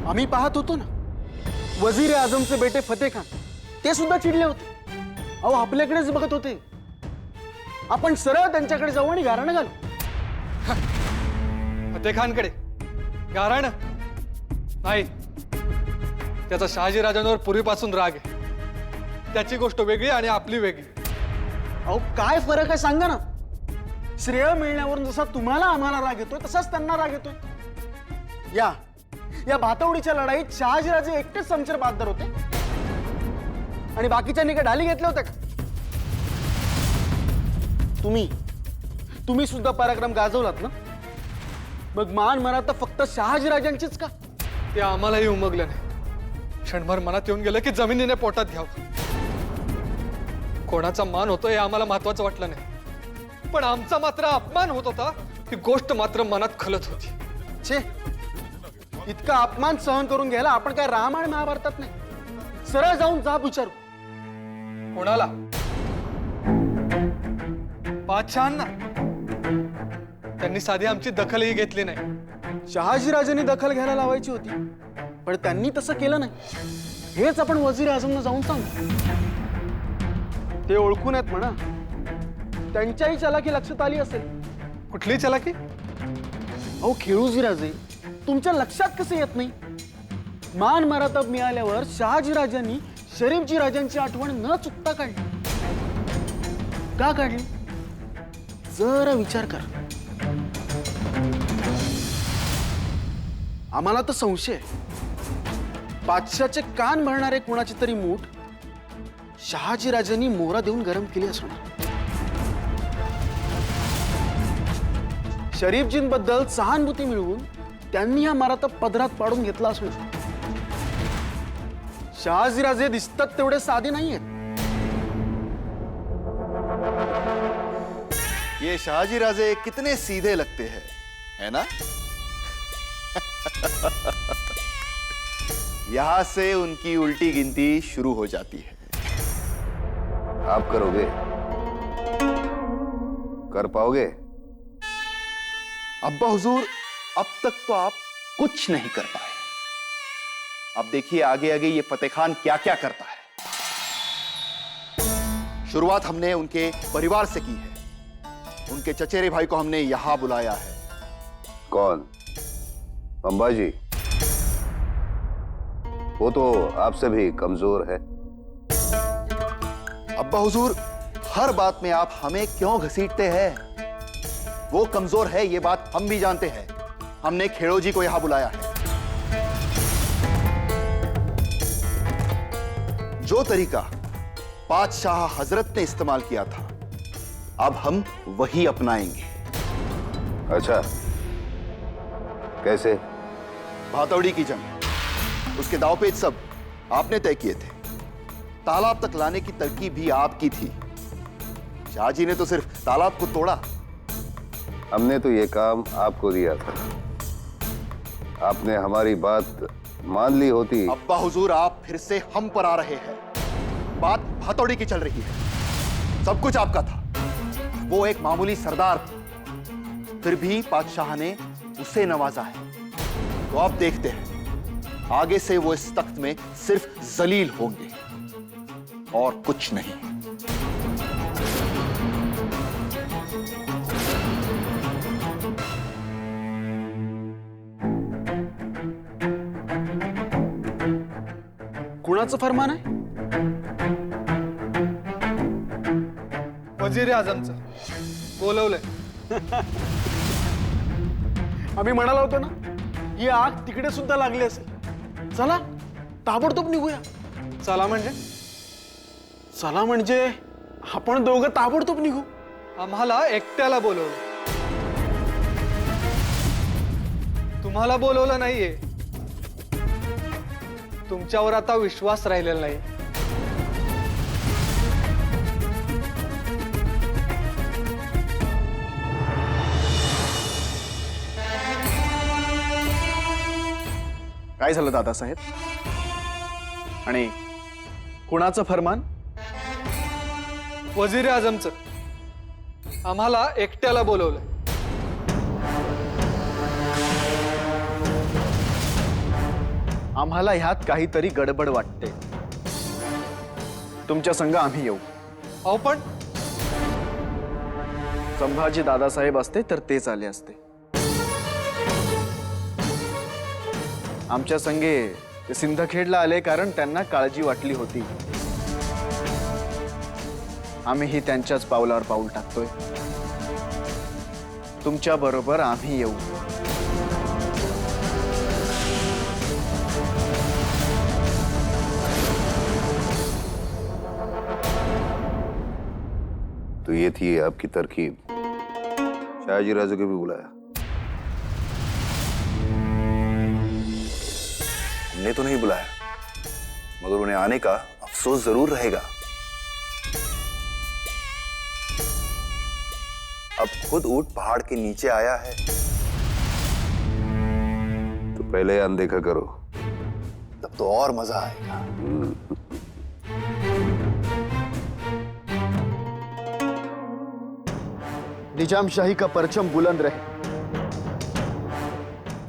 आम्ही पाहत होतो ना, वजीर आजमचे बेटे फतेह खान ते सुद्धा चिडले होते. अहो आपल्याकडेच बघत होते. आपण सरळ त्यांच्याकडे जाऊ आणि गारणं घालू. फतेह खानकडे गारण नाही. त्याचा शहाजी राजांवर पूर्वीपासून राग आहे. त्याची गोष्ट वेगळी आणि आपली वेगळी. अहो काय फरक आहे सांगा ना. श्रेय मिळण्यावरून जसा तुम्हाला आम्हाला राग येतोय तसाच त्यांना राग येतोय. या भातवडीच्या लढाईत शहाजीराजे एकटेच समशेर बहादर होते आणि बाकीच्यांनी काय ढाली घेतले होते का? तुम्ही सुद्धा पराक्रम गाजवलात ना. मग मान मराठा फक्त शहाजीराजांचीच का? ते आम्हालाही उमगलं नाही. क्षणभर मनात येऊन गेलं की जमिनीने पोटात घ्यावं. कोणाचा मान होतो हे आम्हाला महत्वाचं वाटलं नाही, पण आमचा मात्र अपमान होत होता ही गोष्ट मात्र मनात खलत होती. छे, इतका अपमान सहन करून घ्यायला आपण काय रामायण महाभारतात नाही. सरळ जाऊन जाब विचारू. कोणाला? बादशहांना. त्यांनी साधी आमची दखलही घेतली नाही. शहाजीराजांनी दखल घ्यायला लावायची होती, पण त्यांनी तसं केलं नाही. हेच आपण वजीर आझमला जाऊन सांगू. ते ओळखून आहेत म्हणा. त्यांच्याही चलाकी लक्षात आली असेल. कुठली चलाकी? अहो खेळूजी राजे तुमच्या लक्षात कसं येत नाही? मान मरातब मिळाल्यावर शहाजीराजांनी शरीफजी राजांची आठवण न चुकता काढली. का काढली? जरा विचार कर. आम्हाला तर संशय आहे. बादशाचे कान भरणारे कोणाची तरी मूठ शहाजीराजांनी मोहरा देऊन गरम केली असणार. शरीफजींबद्दल सहानुभूती मिळवून त्यांनी हा मराठा पदरात पाडून घेतला असून शहाजीराजे दिसतात तेवढे साधे नाहीयेत. ये शहाजीराजे कितने सीधे लगते हैं, है ना? यहां से उनकी उल्टी गिनती शुरू हो जाती है. आप करोगे? कर पाओगे? अब्बा हुजूर, अब तक तो आप कुछ नहीं कर पाए. अब देखिए आगे आगे ये फतेह खान क्या क्या करता है. शुरुआत हमने उनके परिवार से की है. उनके चचेरे भाई को हमने यहां बुलाया है. कौन? अंबाजी? वो तो आपसे भी कमजोर है. अब्बा हुजूर, हर बात में आप हमें क्यों घसीटते हैं? वो कमजोर है ये बात हम भी जानते हैं. हमने खेड़ो जी को यहां बुलाया है. जो तरीका बादशाह हजरत ने इस्तेमाल किया था अब हम वही अपनाएंगे. अच्छा, कैसे? भातौड़ी की जंग, उसके दावपेच सब आपने तय किए थे. तालाब तक लाने की तरकीब भी आपकी थी. शाहजी ने तो सिर्फ तालाब को तोड़ा. हमने तो ये काम आपको दिया था. आपने हमारी बात मान ली होती. अब्बा हुजूर, आप फिर से हम पर आ रहे हैं. बात भातौड़ी की चल रही है. सब कुछ आपका था. वो एक मामूली सरदार था, फिर भी बादशाह ने उसे नवाजा है. तो आप देखते हैं आगे से वो इस तख्त में सिर्फ जलील होंगे और कुछ नहीं. कुणाचं फरमान आहे? वजीर आझमचं बोलवलंय. आम्ही म्हणालो होतो ना, ही आग तिकडे सुद्धा लागली असेल. चला ताबडतोब निघूया. चला म्हणजे? चला म्हणजे आपण दोघं ताबडतोब निघू. आम्हाला एकट्याला बोलवलं. तुम्हाला बोलवलं नाहीये. तुमच्यावर आता विश्वास राहिलेला नाही. काय झालं दादासाहेब? आणि कुणाचं फरमान? वजीर आझमचं. आम्हाला एकट्याला बोलवलंय. आम्हाला ह्यात काहीतरी गडबड वाटते. तुमच्या संग आम्ही येऊ. अहो पण संभाजी दादासाहेब असते तर तेच आले असते. आमच्या संगे ते सिंदखेडला आले कारण त्यांना काळजी वाटली होती. आम्हीही त्यांच्याच पावलावर पाऊल टाकतोय. तुमच्या बरोबर आम्ही येऊ. तो ये थी आपकी तरकीब. शाहजी राजा को भी बुलाया. हमने तो नहीं बुलाया, मगर उन्हें आने का अफसोस जरूर रहेगा. अब खुद ऊंट पहाड़ के नीचे आया है तो पहले अनदेखा करो, तब तो और मजा आएगा. निजाम शाही का परचम बुलंद रहे.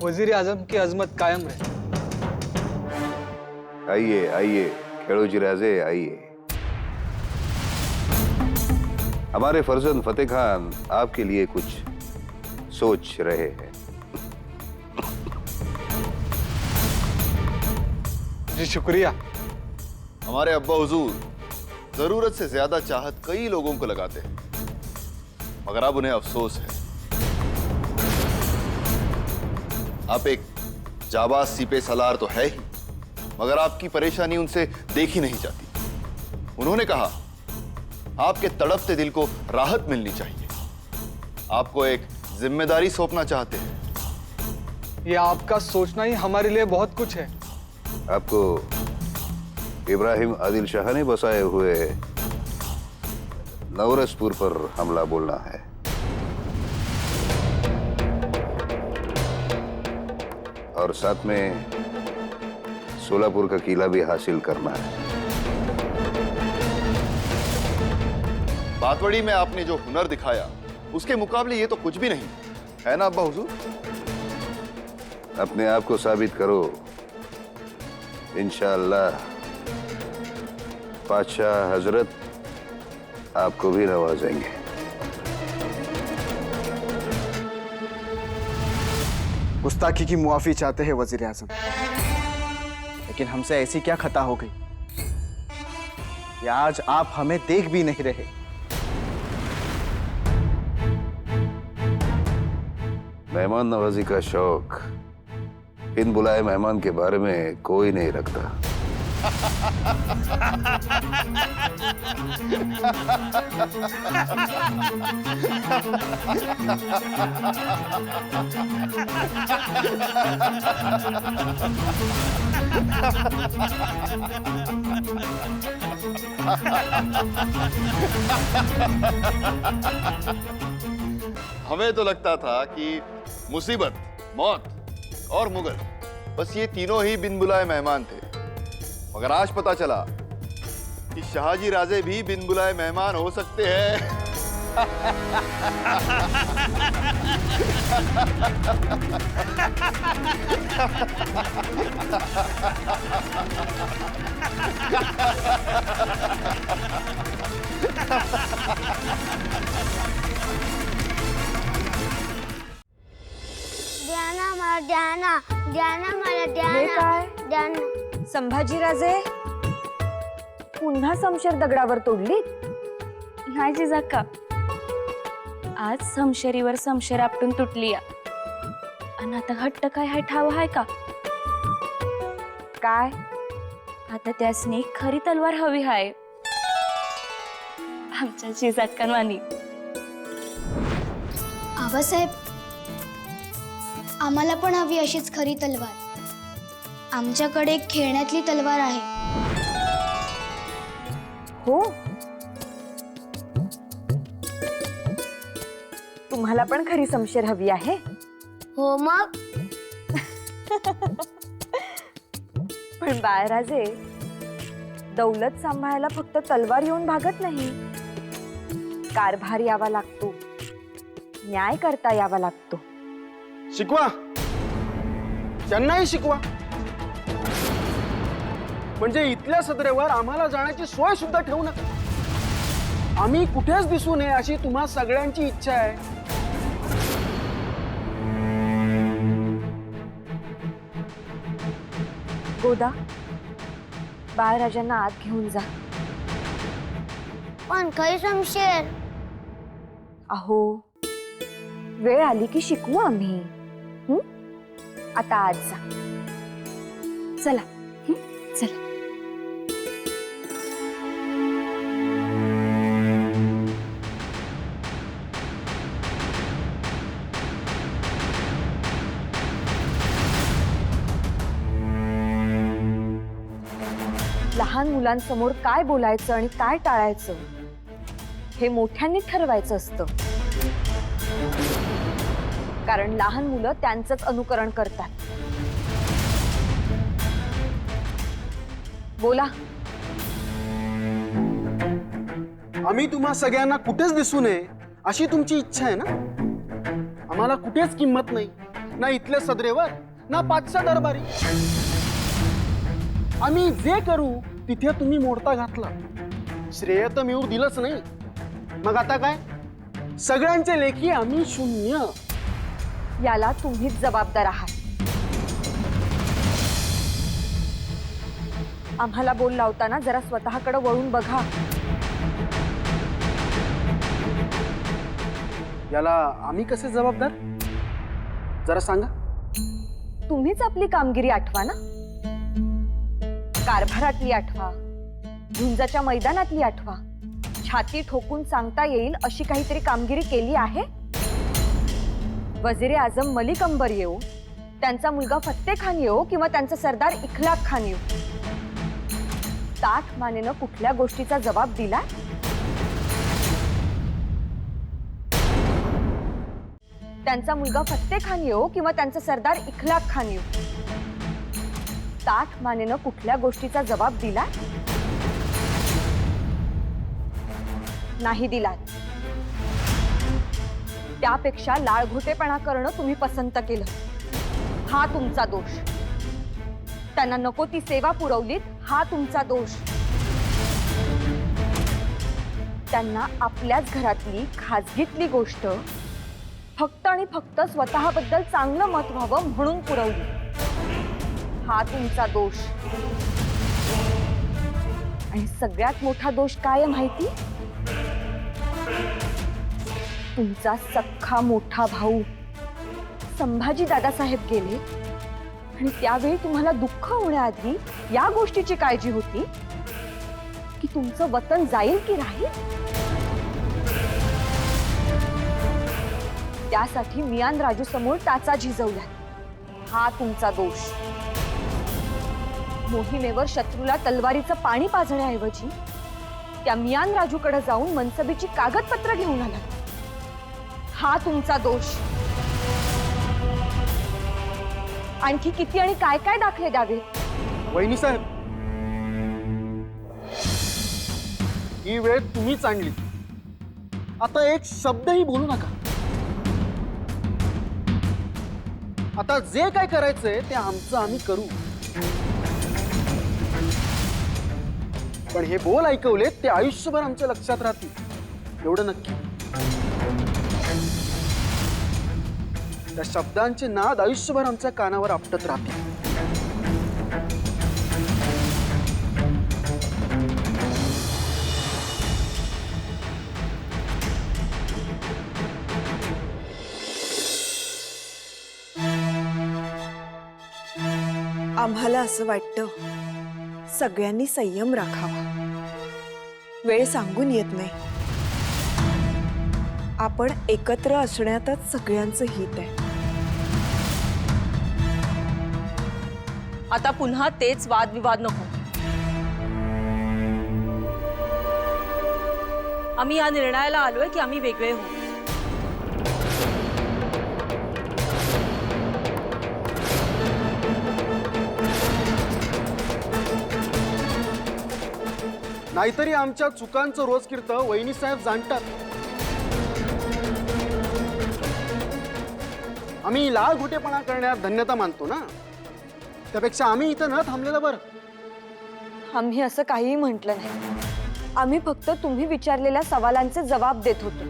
वजीर आजम की अजमत कायम रहे. आइए आइए खेड़ोजी राजे, आइए. हमारे फर्जंद फतेह खान आपके लिए कुछ सोच रहे हैं. जी शुक्रिया. हमारे अब्बा हुजूर जरूरत से ज्यादा चाहत कई लोगों को लगाते हैं, मगर अब उन्हें अफसोस है. आप एक जाबाज सीपे सलार तो है ही, मगर आपकी परेशानी उनसे देखी नहीं जाती. उन्होंने कहा आपके तड़पते दिल को राहत मिलनी चाहिए. आपको एक जिम्मेदारी सौंपना चाहते हैं. ये आपका सोचना ही हमारे लिए बहुत कुछ है. आपको इब्राहिम आदिल शाह ने बसाए हुए नवरसपुर पर हमला बोलना है. और साथ में सोलापुर का किला भी हासिल करना है. बातवड़ी में आपने जो हुनर दिखाया उसके मुकाबले ये तो कुछ भी नहीं है ना अब्बा हुजूर. अपने आप को साबित करो. इंशाअल्लाह बादशाह हजरत आपको भी नवाजेंगे. गुस्ताखी की मुआफी चाहते हैं वजीर आजम, लेकिन हमसे ऐसी क्या खता हो गई कि आज आप हमें देख भी नहीं रहे. मेहमान नवाजी का शौक इन बुलाए मेहमान के बारे में कोई नहीं रखता. हमें तो लगता था कि मुसीबत, मौत और मुगल बस ये तीनों ही बिन बुलाए मेहमान थे, मगर आज पता चला कि शाहजी राजे भी बिन बुलाए मेहमान हो सकते हैं. द्याना मला द्याना द्याना मला हे द्याना काय? द्याना. संभाजीराजे पुन्हा समशेर दगडावर तोडली. नाही जिजाक्का, आज समशेरीवर समशेर आपटून तुटली या. आणि आता घट्ट काय हाय ठाव हाय का? काय आता त्यासनी खरी तलवार हवी हाय, आमच्या जिजाक्कांवानी. आबासाहेब, आम्हाला पण हवी अशीच खरी तलवार. आमच्याकडे एक खेळण्यातली तलवार आहे. हो, तुम्हाला पण खरी समशेर हवी आहे. हो मग. पण बाळराजे, दौलत सांभाळायला फक्त तलवार येऊन भागत नाही, कारभार यावा लागतो, न्याय करता यावा लागतो. शिकवा, त्यांनाही शिकवा. म्हणजे इथल्या सदरेवर आम्हाला जाण्याची सोय सुद्धा ठेवू नका। आम्ही कुठेच दिसू नये अशी तुम्हा सगळ्यांची इच्छा आहे। गोदा, बाळराजांना आत घेऊन जा। पण काही शमशेर अहो, वेळ आली की शिकवू आम्ही। आता आत जा। चला चला। लहान मुलांसमोर काय बोलायचं आणि काय टाळायचं हे मोठ्यांनी ठरवायचं असतं, कारण लहान मुलं त्यांचंच अनुकरण करतात। बोला। आम्ही तुम्हा सगळ्यांना कुठेच दिसू नये अशी तुमची इच्छा आहे ना? आम्हाला कुठेच किंमत नाही, ना इथल्या सदरेवर ना पाचशा दरबारी। आम्ही जे करू तिथे तुम्ही मोडता घातला, श्रेय तर मिळू दिलंच नाही। मग आता काय? सगळ्यांचे लेखी आम्ही शून्य। याला तुम्हीच जबाबदार आहात। आम्हाला बोल लावताना जरा स्वतःकडे वळून बघा। याला आम्ही कसे जबाबदार? जरा सांगा। तुम्हीच आपली कामगिरी आठवा ना। कारभारातली आठवा, झुंजाच्या मैदानातली आठवा। छाती ठोकून सांगता येईल अशी काहीतरी कामगिरी केली आहे? वजीर आजम मलिक अंबर येऊ, त्यांचा मुलगा फत्ते खान येऊ किंवा त्यांचा सरदार इखलाक खान येऊ, ताठ मानेनं कुठल्या गोष्टीचा जबाब दिला? त्यांचा मुलगा फत्ते खान येऊ किंवा त्यांचा सरदार इखलाक खान येऊ, ताठ मानेनं कुठल्या गोष्टीचा जबाब दिला? नाही दिलात। त्यापेक्षा लाळघोटेपणा करणं तुम्ही पसंत केलं, हा तुमचा दोष। त्यांना नको ती सेवा पुरवलीत, हा तुमचा दोष। त्यांना आपल्याच घरातली खाजगीतली गोष्ट फक्त आणि फक्त स्वतःबद्दल चांगलं मत व्हावं म्हणून पुरवली, हा तुमचा दोष। आणि सगळ्यात मोठा दोष काय आहे माहिती? तुमचा सख्खा मोठा भाऊ संभाजी दादासाहेब गेले आणि त्यावेळी तुम्हाला दुःख होण्याआधी या गोष्टीची काळजी होती की तुमचं वतन जाईल की राहील। त्यासाठी मियान राजू समोर टाचा झिजवला, हा तुमचा दोष। मोहिमेवर शत्रूला तलवारीचं पाणी पाजण्याऐवजी त्या मियान राजूकडे जाऊन मनसबीची कागदपत्र घेऊन आला, हा तुमचा दोष। आणखी किती आणि काय काय दाखले द्यावे? वहिनी साहेब, ही वेळ तुम्हीच आणली। आता एक शब्दही बोलू नका। आता जे काय करायचंय ते आमचं आम्ही करू, पण हे बोल ऐकवले ते आयुष्यभर आमच्या लक्षात राहतील एवढं नक्की। त्या शब्दांचे नाद आयुष्यभर आमच्या कानावर आपटत राहतील। आम्हाला असं वाटतं सगळ्यांनी संयम राखावा। वेळ सांगून येत नाही, आपण एकत्र असण्यातच सगळ्यांचं हित आहे। आता पुन्हा तेच वादविवाद नको। आम्ही या निर्णयाला आलोय की आम्ही वेगळे होऊ। नाहीतरी आमच्या चुकांचं रोज कीर्त वहिनी साहेब जाणतात। आम्ही लाळघोटेपणा करण्यात धन्यता मानतो ना, त्यापेक्षा आम्ही इथं न थांबलेलं बरं। आम्ही असं काहीही म्हटलं नाही. आम्ही फक्त तुम्ही विचारलेल्या सवालांचे जबाब देत होतो.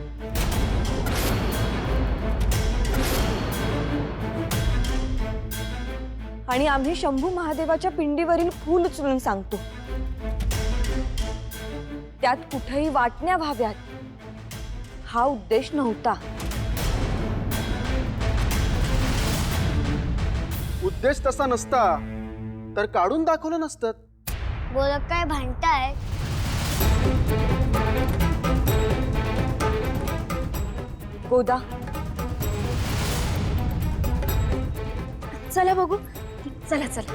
आणि आम्ही शंभू महादेवाच्या पिंडीवरील फूल उचलून सांगतो. त्यात कुठेही वाटण्या व्हाव्यात हा उद्देश नव्हता. उद्देश तसा नसता तर काढून दाखवलं नसतं. बोलत काय भांडताय? गोदा, चला बघू. चला चला.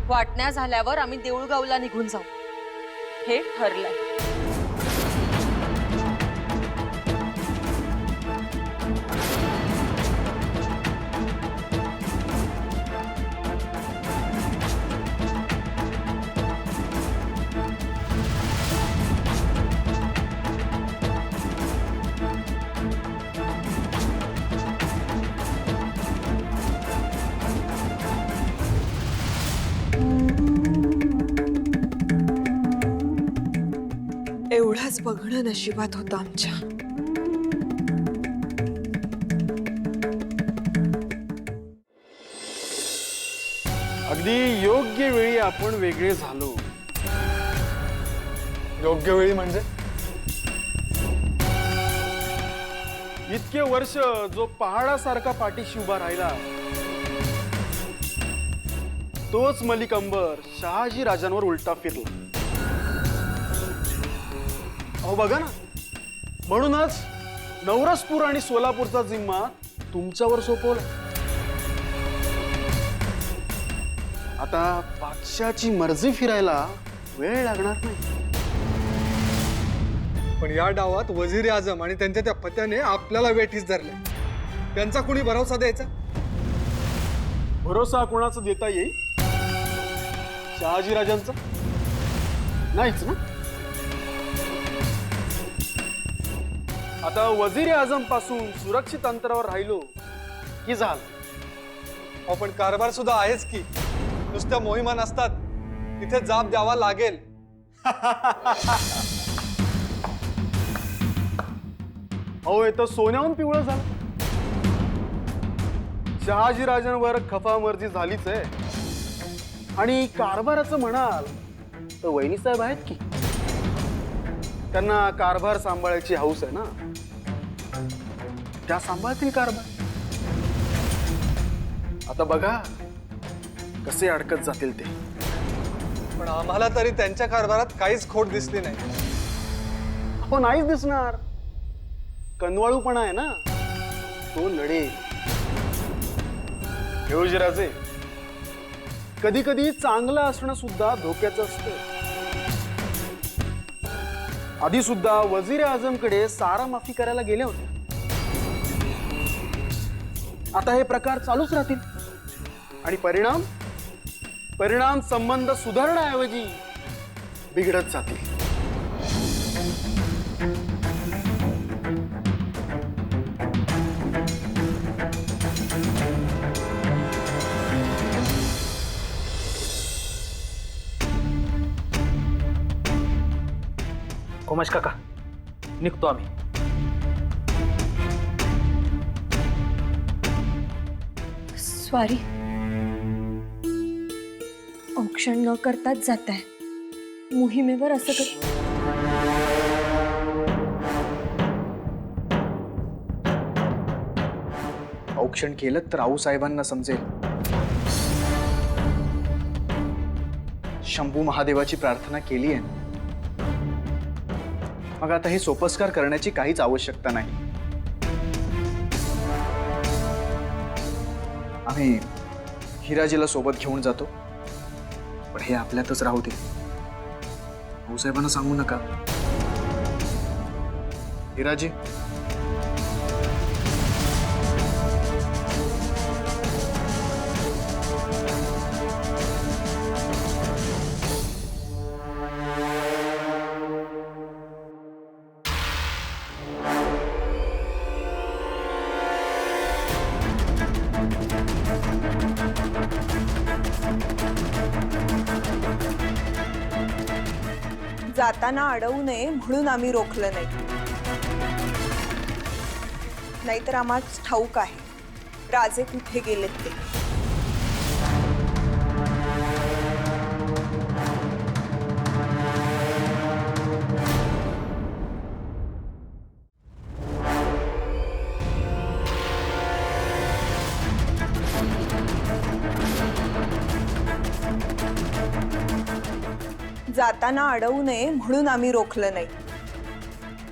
वाटण्या झाल्यावर आम्ही देऊळगावला निघून जाऊ हे ठरलंय. एवढाच बघणं नशिबात होतं आमच्या. अगदी योग्य वेळी आपण वेगळे झालो. योग्य वेळी म्हणजे? इतके वर्ष जो पहाडासारखा पाठीशी उभा राहिला तोच मलिक अंबर शहाजी राजांवर उलटा फिरला. अहो बघा ना, म्हणूनच नवरसपूर आणि सोलापूरचा जिम्मा तुमच्यावर सोपवला. आता बादशाची मर्जी फिरायला वेळ लागणार नाही. पण या डावात वजीर आजम आणि त्यांच्या त्या पत्याने आपल्याला वेठीस धरले. त्यांचा कुणी भरोसा द्यायचा? भरोसा कोणाचा देता येईल? शहाजी राजांचा नाहीच ना. आता वजीर आझम पासून सुरक्षित अंतरावर राहिलो की झालं. आपण कारभार सुद्धा आहेच की. नुसत्या मोहिमा नसतात, तिथे जाब द्यावा लागेल. अहो हे तर सोन्याहून पिवळं झालं. शहाजी राजांवर खफा मर्जी झालीच आहे. आणि कारभाराचं म्हणाल तर वहिनी साहेब आहेत की, त्यांना कारभार सांभाळायची हौस आहे ना. त्या सांभाळतील कारभार. आता बघा कसे अडकत जातील ते. पण आम्हाला तरी त्यांच्या कारभारात काहीच खोट दिसली नाही. हो नाहीच दिसणार. कनवाळूपणा आहे ना, तो लढेल. राजे, कधी कधी चांगलं असणं सुद्धा धोक्याचं असतं. आधी सुद्धा वजीर आझमकडे सारा माफी करायला गेले होते. आता हे प्रकार चालूच राहतील आणि परिणाम संबंध सुधारण्याऐवजी बिघडत जातील. कोमश काका, निघतो आम्ही. स्वारी, औक्षण न करताच जात आहे. मोहिमेवर असं कर. औक्षण केलं तर आऊसाहेबांना समजेल. शंभू महादेवाची प्रार्थना केली आहे. मग आता हे सोपस्कार करण्याची काहीच आवश्यकता नाही. आम्ही हिराजीला सोबत घेऊन जातो, पण हे आपल्यातच राहू दे. आऊसाहेबांना सांगू नका. हिराजी, जाताना अडवू नये म्हणून आम्ही रोखलं नाही. नाहीतर आम्हाच ठाऊक आहे राजे कुठे गेलेत ते. जाताना अडवू नये म्हणून आम्ही रोखलं नाही.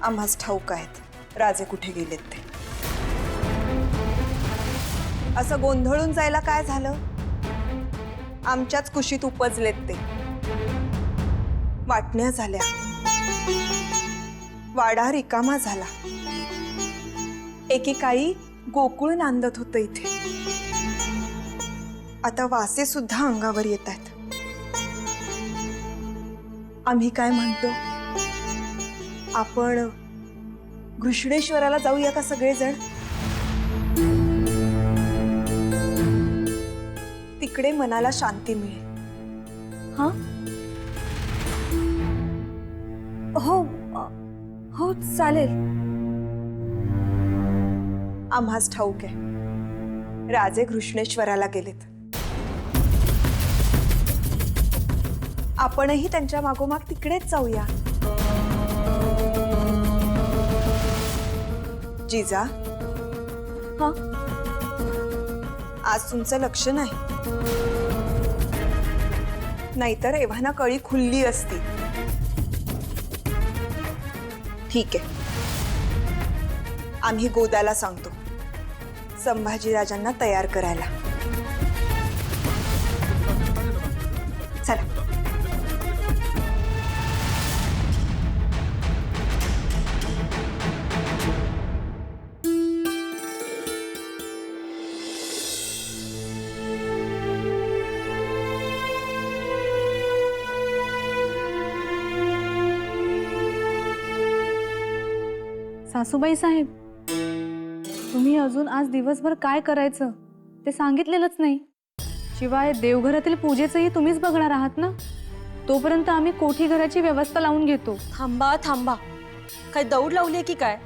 आम्हाच ठाऊक आहेत राजे कुठे गेलेत ते. असं गोंधळून जायला काय झालं? आमच्याच कुशीत उपजलेत ते. वाटण्या झाल्या, वाडा रिकामा झाला. एकेकाळी गोकुळ नांदत होतं इथे. आता वासे सुद्धा अंगावर येत आहेत. आम्ही काय म्हणतो, आपण घृष्णेश्वराला जाऊया का सगळेजण? तिकडे मनाला शांती मिळेल. हा हो हो चालेल. आम्हाच ठाऊक आहे राजे घृष्णेश्वराला गेलेत. आपणही त्यांच्या मागोमाग तिकडेच जाऊया. जिजा, हा आज तुमचं लक्ष नाही. नाहीतर एव्हाना कळी खुलली असती. ठीक आहे, आम्ही गोदाला सांगतो संभाजीराजांना तयार करायला. चला. सासूबाई साहेब, तुम्ही अजून आज दिवसभर काय करायचं ते सांगितलेलंच नाही. शिवाय देवघरातील पूजेचंही तुम्हीच बघणार आहात ना. तोपर्यंत आम्ही कोठी घराची व्यवस्था लावून घेतो. थांबा थांबा, काय दौड लावली की काय?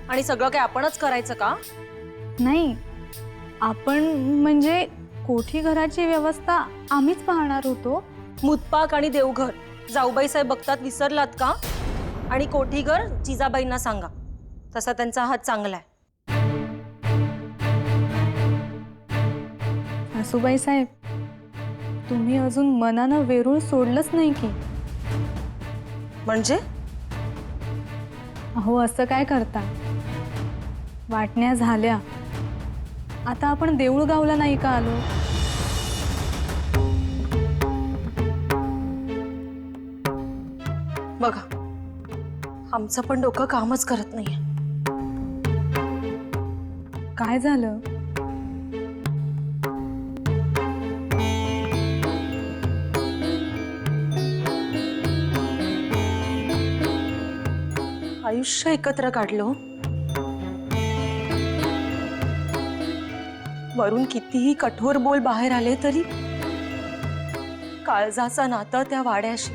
आणि सगळं काय आपणच करायचं का? नाही, आपण म्हणजे कोठी घराची व्यवस्था आम्हीच पाहणार होतो. मुतपाक आणि देवघर जाऊबाई साहेब बघतात, विसरलात का? आणि कोठीघर जिजाबाईंना सांगा, तसा त्यांचा हात चांगला आहे. सासूबाई साहेब, तुम्ही अजून मनानं वेरूळ सोडलंच नाही की? म्हणजे अहो, असं काय करता? वाटण्या झाल्या, आता आपण देऊळगावला नाही का आलो? बघा, आमचं पण डोकं कामच करत नाहीये. काय झालं? आयुष्य एकत्र काढलं, वरून कितीही कठोर बोल बाहेर आले तरी काळजाचं नातं त्या वाड्याशी,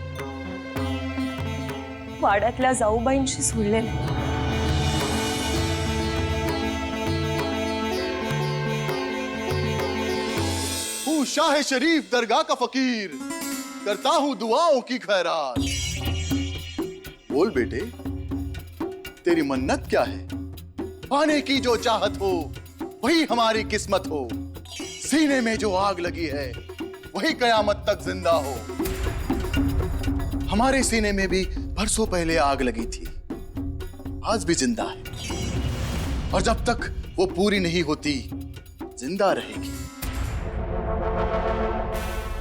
वाड्यातल्या जाऊबाईंशी जुळलेलं. हूँ शाह शरीफ दरगाह का फकीर, करता हूँ दुआओं की खैरात. बोल बेटे, तेरी मन्नत क्या है? पाने की जो चाहत हो वही हमारी किस्मत हो. सीने में जो आग लगी है वही कयामत तक जिंदा हो. हमारे सीने में भी बरसों पहले आग लगी थी, आज भी जिंदा है. और जब तक वो पूरी नहीं होती जिंदा रहेगी.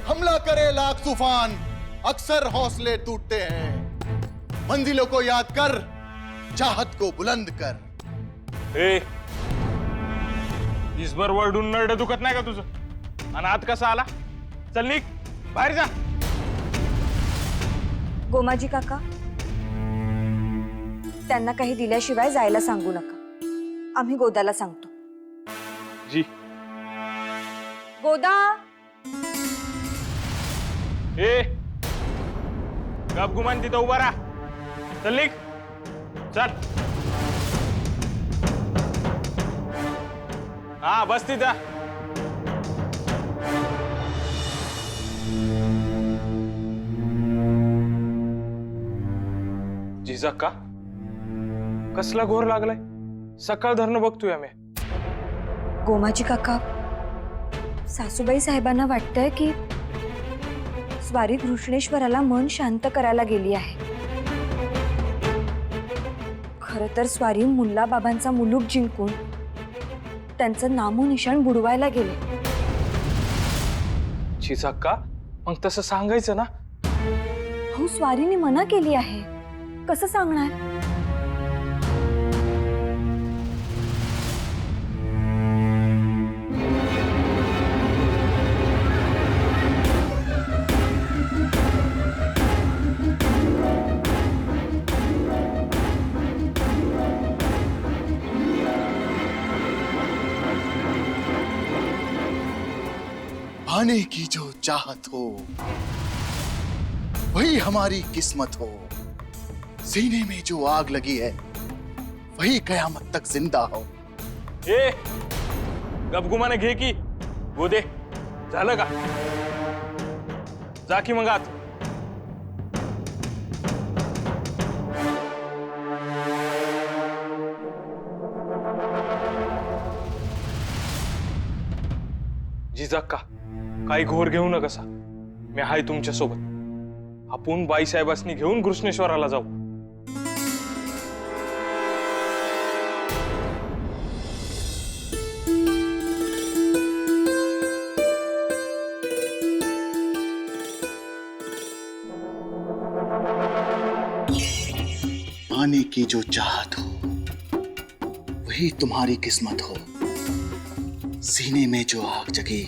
हमला करे लाख तूफान, अक्सर हौसले टूटते हैं. मंजिलों को याद कर, चाहत को बुलंद कर. दिसभर वरडून नरड दुखत नाही का तुझं? आणि आत कसा आला? चल निघ, बाहेर जा. गोमाजी काका, त्यांना काही दिल्याशिवाय जायला सांगू नका. आम्ही गोदाला सांगतो. जी. गोदा, ए गप गुमान तिथं उभा राहा. चल निघ. चल. हा बस तिथं. जिजाक्का कसला घोर लागलाय? सकाळ धरणं बघतोय आम्ही. गोमाजी काका, सासूबाई साहेबांना वाटतंय की स्वारी घृष्णेश्वराला मन शांत करायला गेली आहे. खरं तर स्वारी मुल्ला बाबांचा मुलूक जिंकून त्यांचं नामोनिशाण बुडवायला गेले. जिजाक्का मग तसं सांगायचं ना. हो, स्वारीने मना केली आहे. कसं सांगणार? पाने की जो चाहत हो वही हमारी किस्मत हो. सीने में जो आग लगी है वही कयामत तक जिंदा हो. ए गपगुमाने घे की गो दे. झालं का? जा की मग आत. जिजाक्का काही घोर घेऊ नका. मी हाय तुमच्या सोबत. आपण बाईसाहेबांनी घेऊन घृष्णेश्वराला जाऊ. पाने की जो चाहत हो वही तुम्हारी किस्मत हो. सीने में जो आग जगी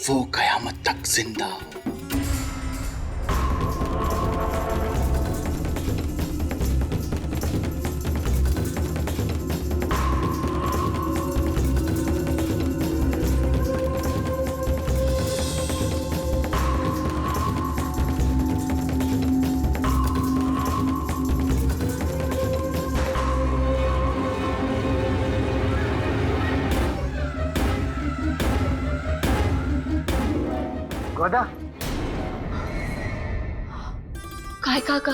वो कयामत तक जिंदा हो. गोदा, काय काका,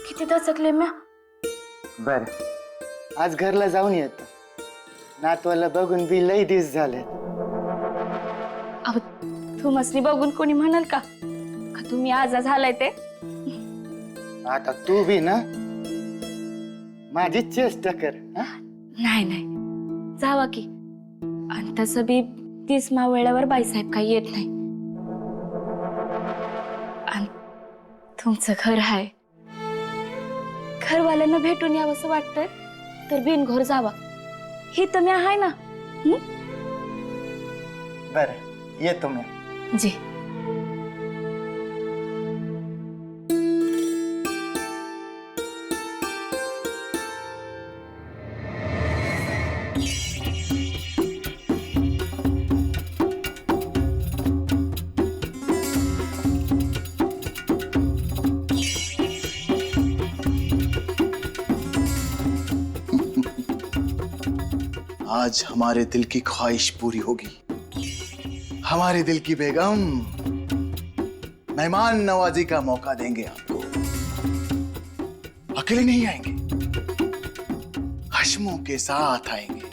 किती दचकले म्या. बर आज घरला जाऊन येतो. नातवाला बघून बी लई दिवस झाले. अहो, तुमसनी बघून कोणी म्हणाल का तुम्ही आजा झालाय ते? आता तू बी ना माझी चेष्टा कर. नाही नाही, जावा की. आणि तसं बी 30 वेळेवर बाईसाहेब काही येत नाही. आणि तुमचं घर आहे. घरवाल्यांना भेटून यावंसं वाटतंय तर बिनघोर जावा. हे तर मी आहे ना. बर येतो मी. जी. आज हमारे दिल की ख्वाहिश पूरी होगी. हमारे दिल की बेगम मेहमान नवाजी का मौका देंगे आपको. अकेले नहीं आएंगे, हश्मों के साथ आएंगे.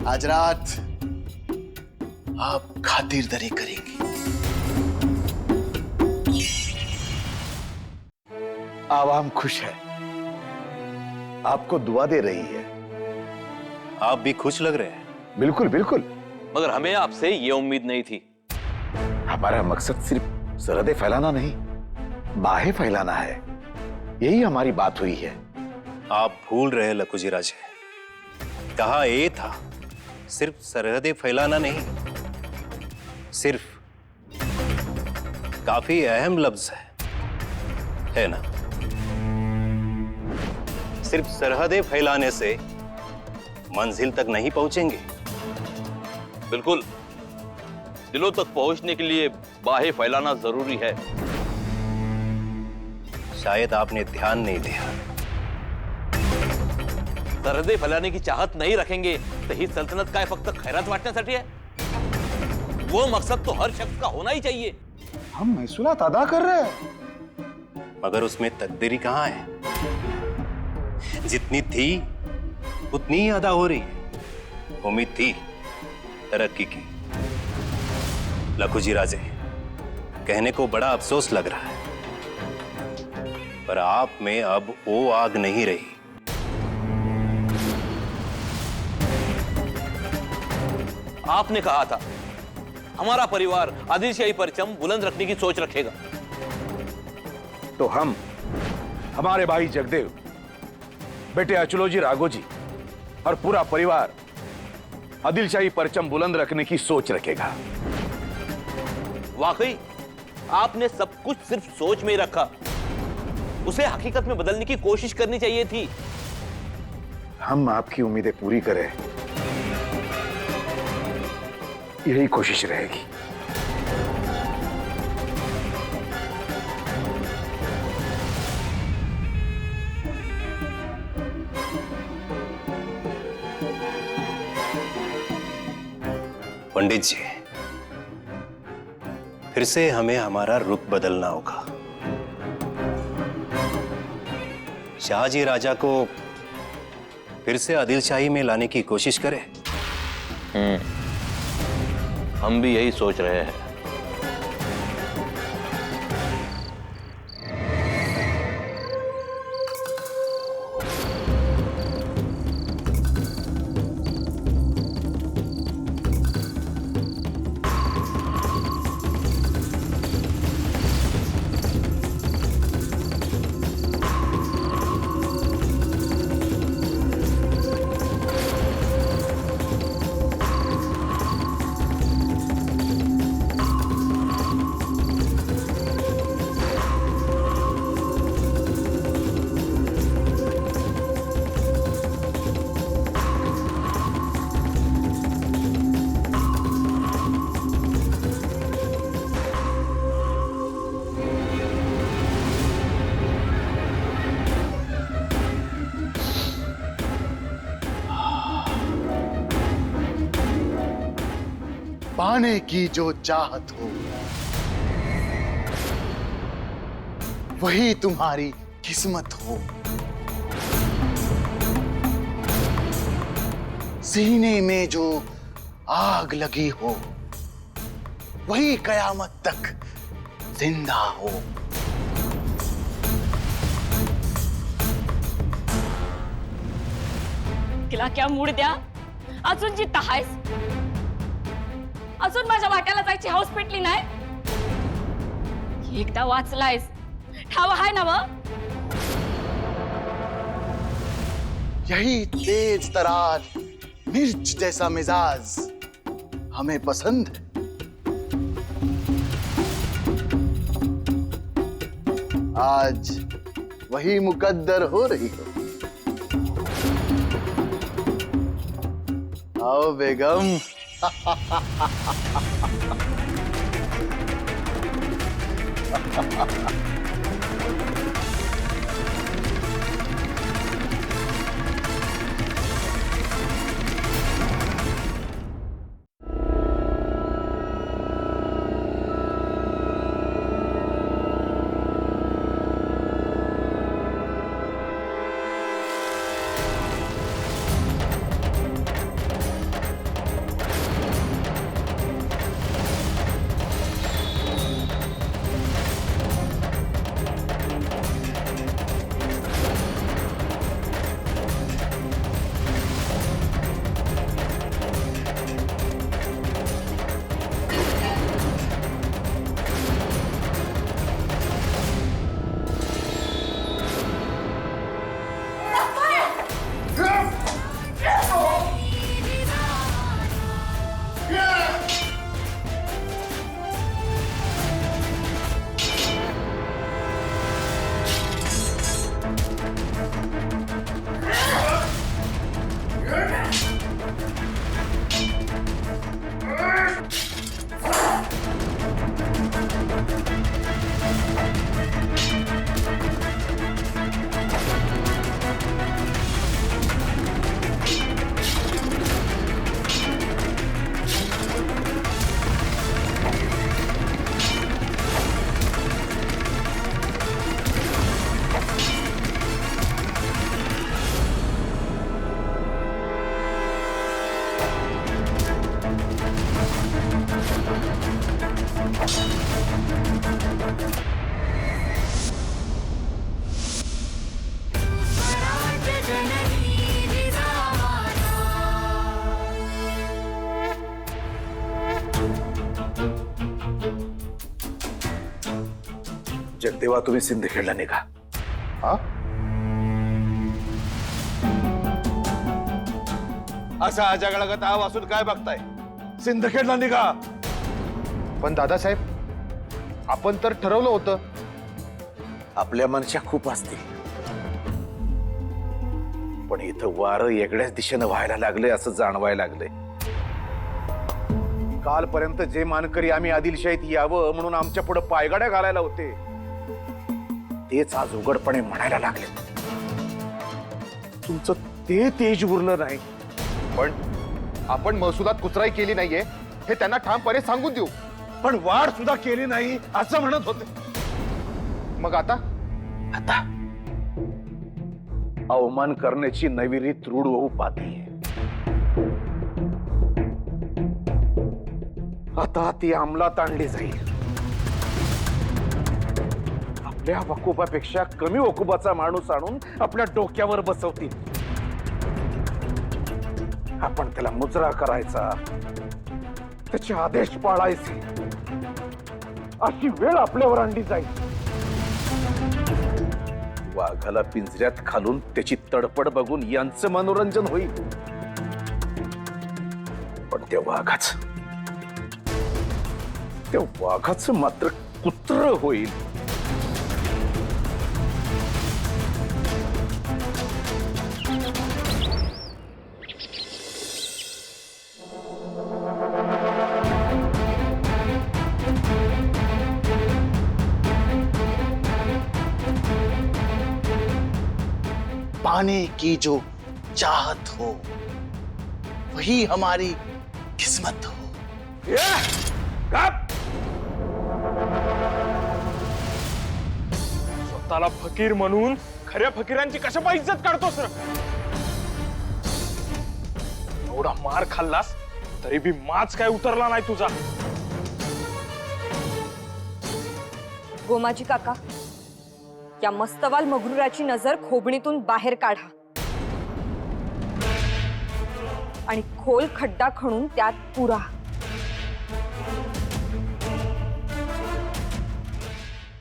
आज रात आप खातिरदारी करेंगी. आवाम खुश है, आपको दुआ दे रही है. आप भी खुश लग रहे हैं. बिल्कुल बिल्कुल. मगर हमें आपसे ये उम्मीद नहीं थी. हमारा मकसद सिर्फ सरहदें फैलाना नहीं, बाहें फैलाना है. यही हमारी बात हुई है. आप भूल रहे लखुजी राजे. कहा ये था सिर्फ सरहदें फैलाना नहीं, सिर्फ काफी अहम लफ्ज है ना. सिर्फ सरहदें फैलाने से मंजिल तक नहीं पहुंचेंगे. बिल्कुल, दिलों तक पहुंचने के लिए बाहें फैलाना जरूरी है. शायद आपने ध्यान नहीं दिया। सरहदे फैलाने की चाहत नहीं रखेंगे तो ही सल्तनत काय फक्त खैरात वाटण्यासाठी आहे? वो मकसद तो हर शख्स का होना ही चाहिए। हम महसूलात अदा कर रहे हैं। मगर उसमें तकदीरी कहाँ है? जितनी थी उतनी ही अदा हो रही है। उम्मीद थी तरक्की की। लखूजी राजे, कहने को बड़ा अफसोस लग रहा है, पर आप में अब वो आग नहीं रही। आपने कहा था हमारा परिवार आदिलशाही परचम बुलंद रखने की सोच रखेगा। तो हम, हमारे भाई जगदेव, बेटे अचलोजी राघोजी और पूरा परिवार आदिलशाही परचम बुलंद रखने की सोच रखेगा। वाकई आपने सब कुछ सिर्फ सोच में ही रखा, उसे हकीकत में बदलने की कोशिश करनी चाहिए थी। हम आपकी उम्मीदें पूरी करें, यही कोशिश रहेगी। पंडित जी, फिर से हमें हमारा रुख बदलना होगा। शाहजी राजा को फिर से आदिलशाही में लाने की कोशिश करें। हम भी यही सोच रहे हैं। पाने की जो चाहत हो वही तुम्हारी किस्मत हो। सीने में जो आग लगी हो वही कयामत तक जिंदा हो। तिला क्या मूड द्या, अजून जिद्द आहेस? अजून माझ्या वाट्याला जायची हौस पेटली नाही? एकदा वाचलायस, ठाव आहे ना व? यही तेज तरार मिर्च जैसा मिजाज हमें पसंद है। आज वही मुकद्दर हो रही हो। आओ बेगम। जगदेवा तुम्ही सिंदखेडला निघा. हा? असा जगळगत आव असून काय बघताय? सिंदखेडला निघा. पण दादासाहेब, आपण तर ठरवलं होतं. आपल्या मनशा खूप असतील, पण इथं वारं वेगळ्याच दिशेनं व्हायला लागले असं जाणवायला लागले. कालपर्यंत जे मानकरी आम्ही आदिलशाहीत यावं म्हणून आमच्या पुढे पायगाड्या घालायला होते, तेच आज उघडपणे म्हणायला लागले. तुमचं ते तेज उरलं नाही. पण आपण महसुलात कुचराई केली नाहीये हे त्यांना ठामपणे सांगून देऊ. पण वाढ सुद्धा केली नाही असं म्हणत होते. मग आता आता अवमान करण्याची नवी रीत रूढ होऊ पाहतीये. आता ती अंमलात आणली जाईल. आपल्या वकुबापेक्षा कमी वकुबाचा माणूस आणून आपल्या डोक्यावर बसवतील. आपण त्याला मुजरा करायचा, त्याचे आदेश पाळायचे, अशी वेळ आपल्यावर आणली जाईल. वाघाला पिंजऱ्यात घालून त्याची तडपड बघून यांचं मनोरंजन होईल, पण त्या वाघाचं मात्र कुत्र होईल. पाने की जो चाहत हो वही हमारी किस्मत हो. स्वतःला फकीर म्हणून खऱ्या फकीरांची कशा इज्जत काढतोस रे? एवढा मार खाल्लास तरी बी माच काय उतरला नाही तुझा. गोमाजी काका, या मस्तवाल मगरुराची नजर खोबणीतून बाहेर काढा आणि खोल खड्डा खणून त्यात पुरा.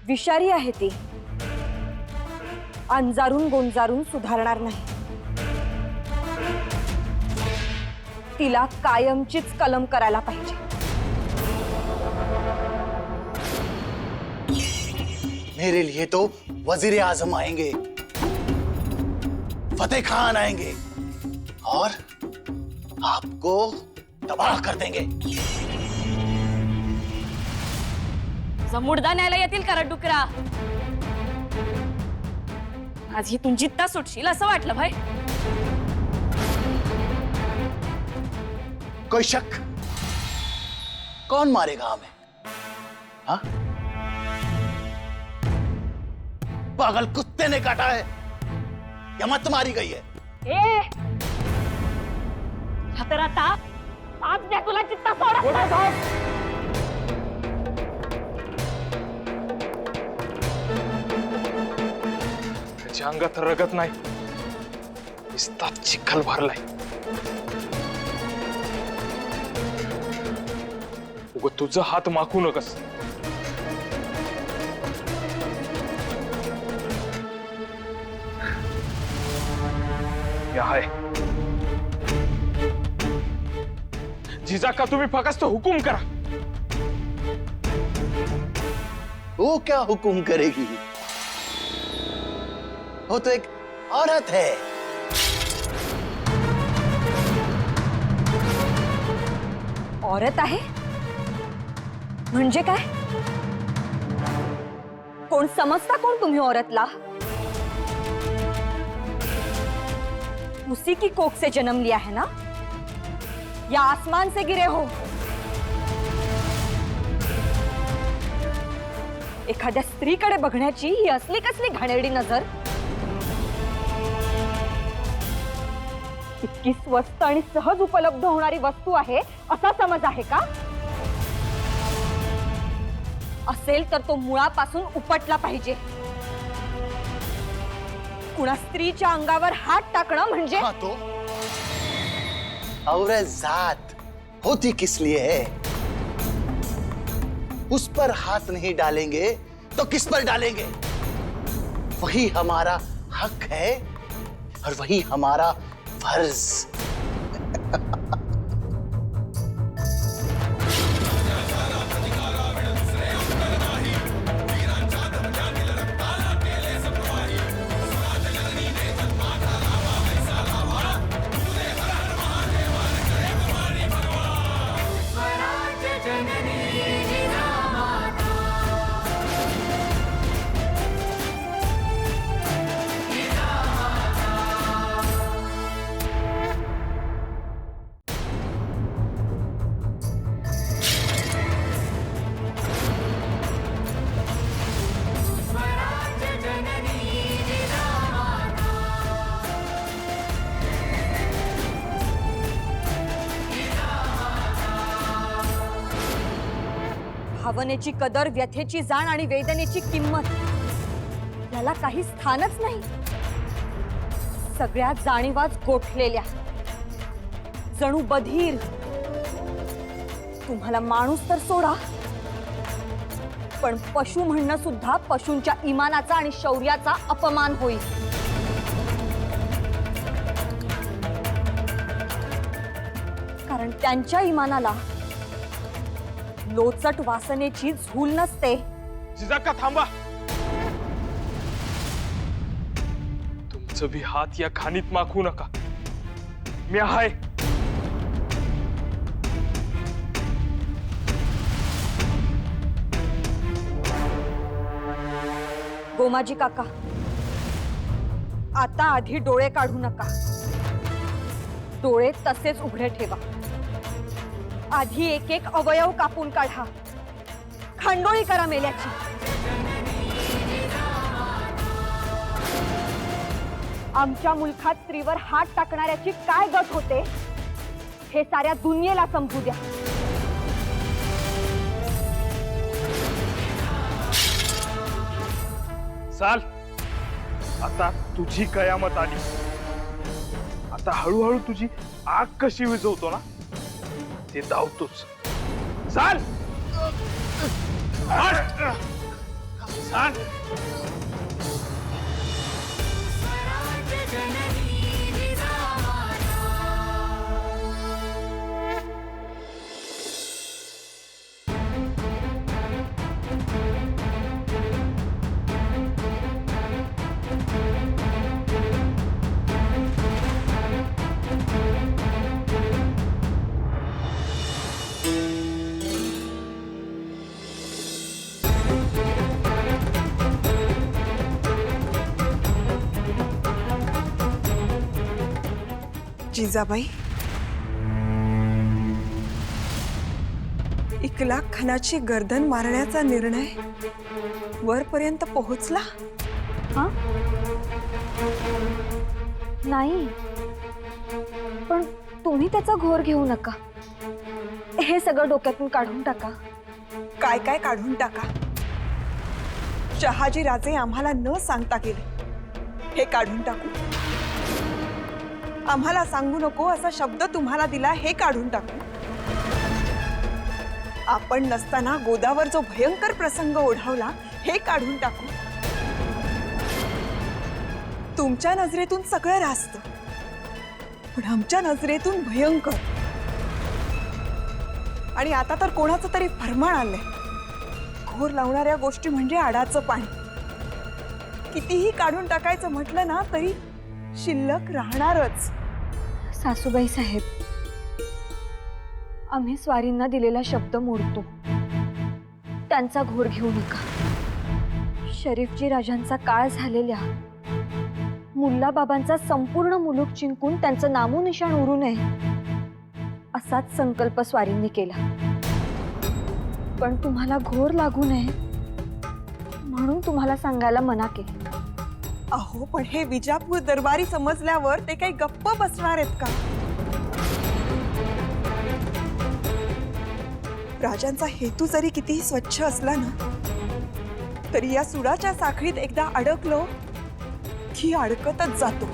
विषारी आहे ती, अंजारून गोंजारून सुधारणार नाही. तिला कायमचीच कलम करायला पाहिजे. मेरे लिए तो वजीर आजम आएंगे, फतेह खान आएंगे और आपको तबाह कर देंगे. मुर्दा न्यायला येतील का डुकरा? आज ही तू जित्ता सुटशील असं वाटलं भाई. कोई शक? कौन मारेगा हमें? हाँ? पागल कुत्ते ने काटा है या मत मारी गई है? तर आता आज द्या तुला चित्ता सोडा. त्याच्या अंगात रगत नाही, निस्तात चिखल भरलाय. उगं तुझं हात माखू नकस. आहे जिजाका, तुम्ही फक्त हुकुम करा. वो क्या हुकुम करेगी? वो तो एक औरत है. औरत आहे म्हणजे काय? कोण समजता कोण तुम्ही औरतला? उसी की कोख से जन्म लिया है ना, या आसमान से गिरे हो? एखाद्या स्त्रीकडे बघण्याची ही असली कसली घाणेरडी नजर? इतकी स्वस्त आणि सहज उपलब्ध होणारी वस्तू आहे असा समज आहे का? असेल तर तो मुळापासून उपटला पाहिजे. कुणा स्त्रीच्या अंगावर हात टाकणं म्हणजे? हाँ तो औरत जात होती किस लिए है? उस पर हाथ नहीं डालेंगे तो किस पर डालेंगे? वही हमारा हक है और वही हमारा फर्ज। भावनेची कदर, व्यथेची जाण आणि वेदनेची किंमत याला काही स्थानच नाही. सगळ्या जाणीवाच गोठलेल्या, जणू बधीर. तुम्हाला माणूस तर सोडा, पण पशु म्हणणं सुद्धा पशूंच्या इमानाचा आणि शौर्याचा अपमान होईल. कारण त्यांच्या इमानाला लोचट वासनेची झूल नसते. जिजाक्का थांबा. तुमचं भी हात या खाणीत माखू नका. मी आहे. गोमाजी काका, आता आधी डोळे काढू नका. डोळे तसेच उघडे ठेवा. आधी एक एक अवयव कापून काढा. खांडोळी करा मेल्याची. आमच्या मुलखात स्त्रीवर हात टाकणाऱ्याची काय गत होते हे साऱ्या दुनियेला समजू द्या. चाल, आता तुझी कयामत आली. आता हळूहळू तुझी आग कशी विझवतो ना ते धावतोच. चाल चाल. जिजाबाई, 1,00,000 खणाची गर्दन मारण्याचा निर्णय वरपर्यंत पोहोचला? हा? नाही, पण तुम्ही त्याचा घोर घेऊ नका. हे सगळं डोक्यातून काढून टाका. काय काय काढून टाका? शहाजी राजे आम्हाला न सांगता गेले हे काढून टाकू? आम्हाला सांगू नको असा शब्द तुम्हाला दिला हे काढून टाकू? आपण नसताना गोदावर जो भयंकर प्रसंग ओढावला हे काढून टाकू? तुमच्या नजरेतून सगळं रास्त, पण आमच्या नजरेतून भयंकर. आणि आता तर कोणाचं तरी फरमान आलंय. घोर लावणाऱ्या गोष्टी म्हणजे आडाचं पाणी. कितीही काढून टाकायचं म्हटलं ना तरी शिल्लक राहणारच. सासूबाई साहेब, आम्ही स्वारींना दिलेला शब्द मोडतो. त्यांचा घोर घेऊ नका. शरीफजी राजांचा काळ झालेल्या, मुल्ला बाबांचा संपूर्ण मुलूक जिंकून त्यांचं नामोनिशाण उरू नये असाच संकल्प स्वारींनी केला. पण तुम्हाला घोर लागू नये म्हणून तुम्हाला सांगायला मना केली. अहो, पण हे विजापूर दरबारी समजल्यावर ते काही गप्प बसणार आहेत का? राजांचा हेतू जरी कितीही स्वच्छ असला ना तरी या सुडाच्या साखळीत एकदा अडकलो की अडकतच जातो.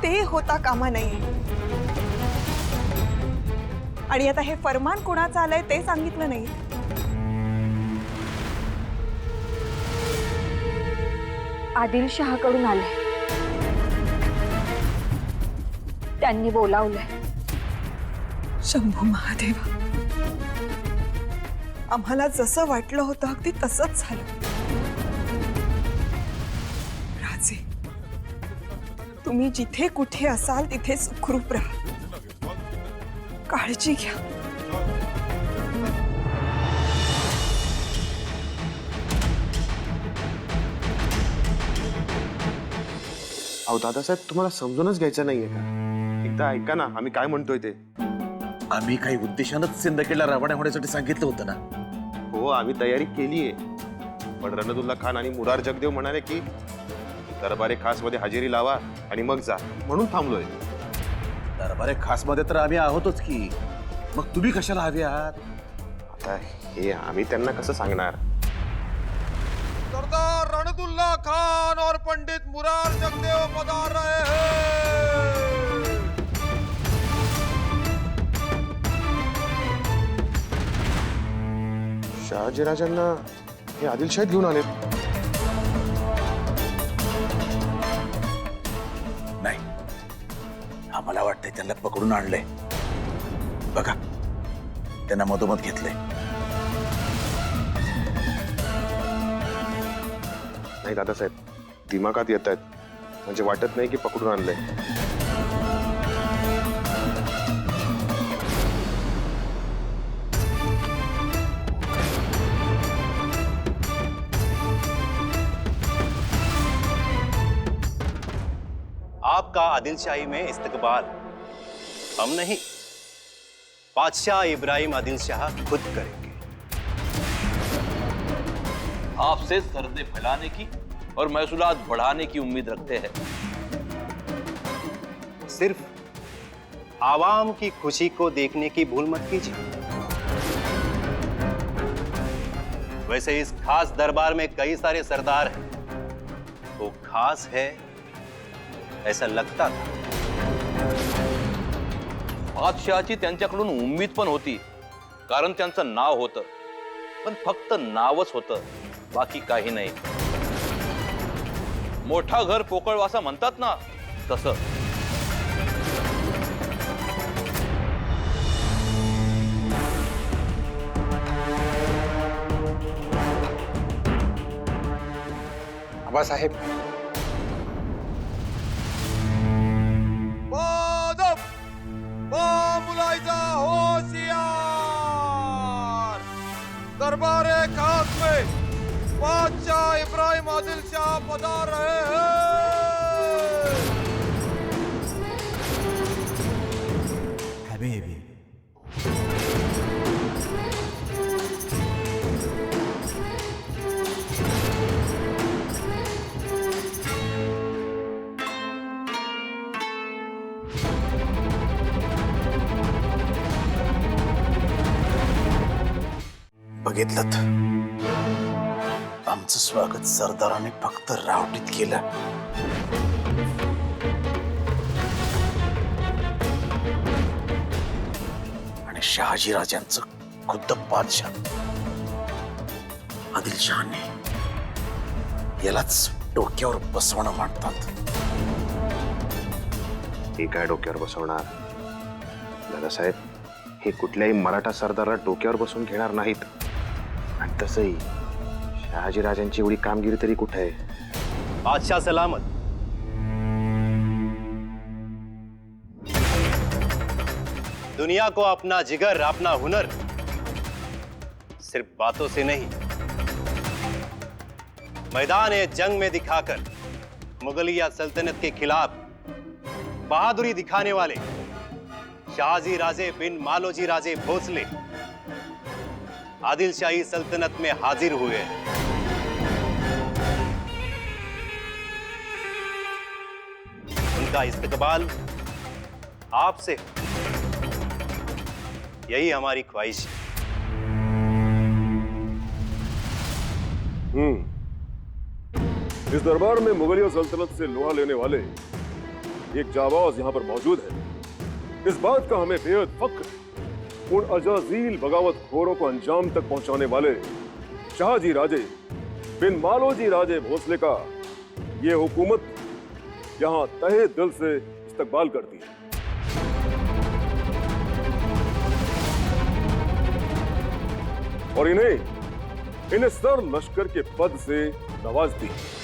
ते होता कामा नये. आणि आता हे फरमान कोणाचं आलंय ते सांगितलं नाही. आदिलशहाकडून आलंय. त्यांनी बोलावलंय. शंभू महादेवा, आम्हाला जसं वाटलं होतं अगदी तसंच झालं. राजे, तुम्ही जिथे कुठे असाल तिथे सुखरूप राहा. काळजी घ्या. अहो दादासाहेब, तुम्हाला समजूनच घ्यायचं नाहीये का? एकदा ऐका ना, आम्ही काय म्हणतोय ते. आम्ही काही उद्देशानच सिंदखेडला रवाना होण्यासाठी सांगितलं होतं ना. हो, आम्ही तयारी केलीये, पण रणदुल्ला खान आणि मुरार जगदेव म्हणाले की दरबारे खास मध्ये हजेरी लावा आणि मग जा, म्हणून थांबलोय. दरबारे खास मध्ये तर आम्ही आहोतच की, मग तुम्ही कशाला हवे आहात? आता हे आम्ही त्यांना कसं सांगणार? सरदार रणदुल्ला खान और पंडित मुरार जगदेव पधार रहे हैं. शहाजीराजांना हे आदिलशाहीत घेऊन आले. नाही, आम्हाला वाटतंय त्यांना पकडून आणलंय. बघा, त्यांना मधोमध घेतलंय. नाही दादासाहेब, दिमागात येत आहेत, म्हणजे वाटत नाही की पकडून आणलंय. आपका आदिलशाही में इस्तकबाल हम नहीं, बादशाह इब्राहिम आदिलशाह खुद करेंगे. आपसे सरहदें फैलाने की और महसूलात बढ़ाने की उम्मीद रखते हैं. सिर्फ आवाम की खुशी को देखने की भूल मत कीजिए. वैसे इस खास दरबार में कई सारे सरदार हैं, तो खास है ऐसा लगता था. बादशाहची त्यांच्याकडून उम्मीद पण होती, कारण त्यांचं नाव होतं, पण फक्त नावच होतं, बाकी काही नाही. मोठा घर पोकळवासा म्हणतात ना, तसं. आबासाहेब, दरबारे खास में बादशाह इब्राहिम आदिल शाह पधार रहे हैं. हबीबी, बघितलं, आमचं स्वागत सरदाराने फक्त रावटीत केलं. आणि शहाजीराजांचं खुद्द बादशाह आदिलशहाने यालाच डोक्यावर बसवणं म्हणतात. हे काय डोक्यावर बसवणार दादासाहेब? हे कुठल्याही मराठा सरदारला डोक्यावर बसून घेणार नाहीत. आणि तसंही शहाजीराजांची एवढी कामगिरी तरी कुठे आहे? बादशाह सलामत. दुनिया को अपना जिगर, अपना हुनर सिर्फ बातों से नहीं, मैदान जंग में दिखाकर मुगलिया सल्तनत के खिलाफ बहादुरी दिखाने वाले शाहजी राजे बिन मालोजी राजे भोसले आदिलशाही सल्तनत में हाजिर हुए. उनका इस्तकबाल आपसे, यही हमारी ख्वाहिश है. इस दरबार में मुगलिया सल्तनत से लोहा लेने वाले एक जाबाज यहाँ पर मौजूद है. इस बात का हमें बेहद फख्र है. उन अजाजील बगावत खोरों को अंजाम तक पहुंचाने वाले शाहजी राजे बिन मालोजी राजे भोसले का ये हुकूमत यहाँ तहे दिल से इस्तकबाल करती है। और इन्हें सर लश्कर के पद से नवाजती है।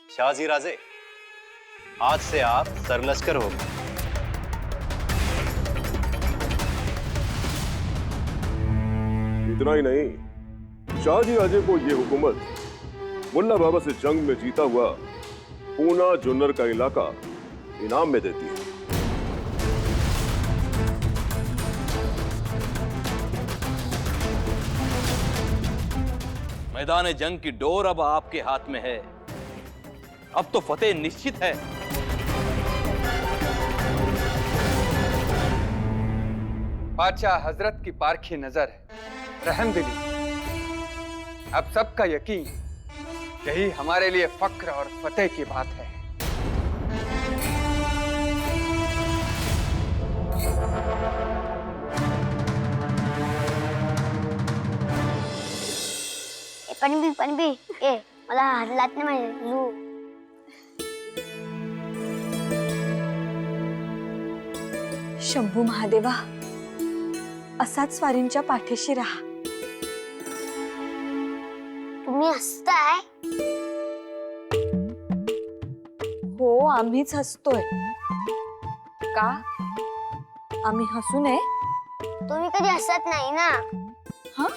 शाहजी राजे, आज से आप सरलश्कर हो गए। इतना ही नहीं, शाहजी राजे को ये हुकूमत मुल्ला बाबा से जंग में जीता हुआ पूना जुन्नर का इलाका इनाम में देती है। मैदान जंग की डोर अब आपके हाथ में है। अब तो फतेह निश्चित है। बादशाह हजरत की पारखी नजर, रहमदिली, अब सबका यकीन, यही हमारे लिए फक्र और फतेह की बात है। पणबी ए मला हात नाही माझे शंभू महादेवा, असाच स्वारींच्या पाठीशी राहा. तुम्ही हसताय? हो, आम्हीच हसतोय. का? आम्ही हसू नये? तुम्ही कधी हसत नाही ना. हा?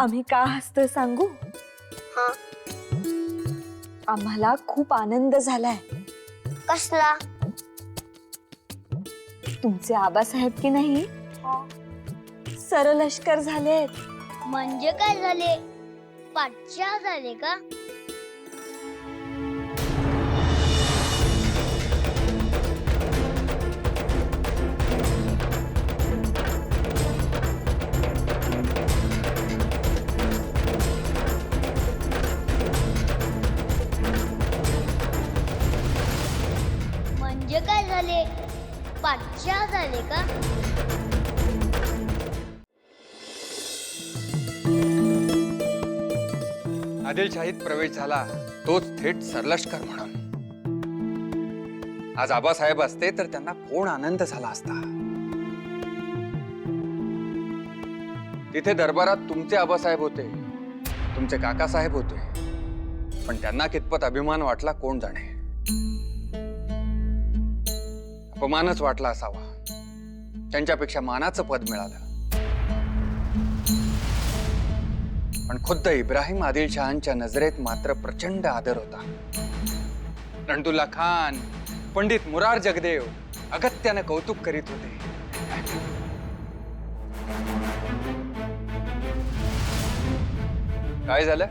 आम्ही का हसतोय सांगू? हा. आम्हाला खूप आनंद झालाय. कसला? तुमचे आबासाहेब की नाही सरलश्कर झालेत. म्हणजे काय झाले? पाठशाह झाले का? म्हणजे काय झाले? पाठशाह झाले का? आदिलशाहीत प्रवेश झाला तोच थेट सरलश्कर म्हणून. आज आबासाहेब असते तर त्यांना कोण आनंद झाला असता. तिथे दरबारात तुमचे आबासाहेब होते, तुमचे काकासाहेब होते, पण त्यांना कितपत अभिमान वाटला कोण जाणे. अपमानच वाटला असावा. त्यांच्यापेक्षा मानाचं पद मिळालं. पण खुद्द इब्राहिम आदिलशहांच्या नजरेत मात्र प्रचंड आदर होता. रणदुल्ला खान, पंडित मुरार जगदेव अगत्यानं कौतुक करीत होते. काय झालं?